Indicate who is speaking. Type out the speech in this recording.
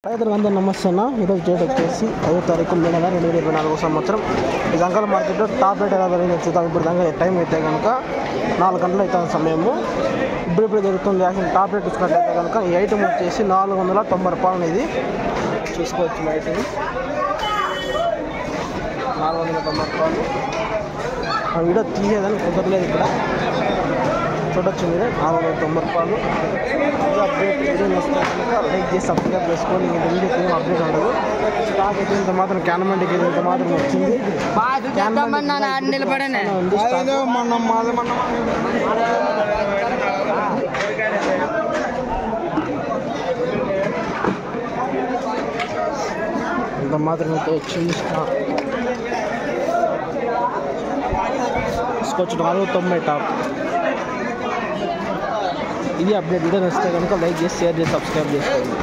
Speaker 1: రైతులందరూ నమస్తే అన్న. ఈరోజు డేట్ వచ్చేసి 5వ తారీఖు మే నెల 2024 సంవత్సరం. ఈ జంగాల మార్కెట్లో టాప్ రేట్ ఎలా జరిగిందో చూద్దాం. ఇప్పుడు దాకా టైం అయితే కనుక 4 గంటలు అవుతుంది సమయము. ఇప్పుడు జరుగుతుంది. యాక్చువల్ టాప్ రేట్ చూసుకున్నట్లయితే కనుక ఈ ఐటమ్ వచ్చేసి 490 రూపాయలు. ఇది చూసుకోవచ్చు. ఐటమ్ 490 రూపాయలు. ఆ వీడియో తీసేదని కుదరలేదు. ఇక్కడ చూడొచ్చు మీరు 490 రూపాయలు. అప్డేట్ వీడియో వస్తే కనుక లైక్ చేసి సబ్స్క్రైబ్ చేసుకొని ఇంత వీడియోకి ఏం అప్డేట్ ఉండదు. స్టాక్ అయితే ఇంత మాత్రం క్యాన్మండికి ఇంత మాత్రం వచ్చింది. ఇంత మాత్రం అయితే వచ్చింది. తీసుకోవచ్చు 490 టాప్. ఇది అప్డేట్ వీడియో వస్తే కనుక లైక్ చేసి షేర్ చేసి సబ్స్క్రైబ్ చేసుకోండి.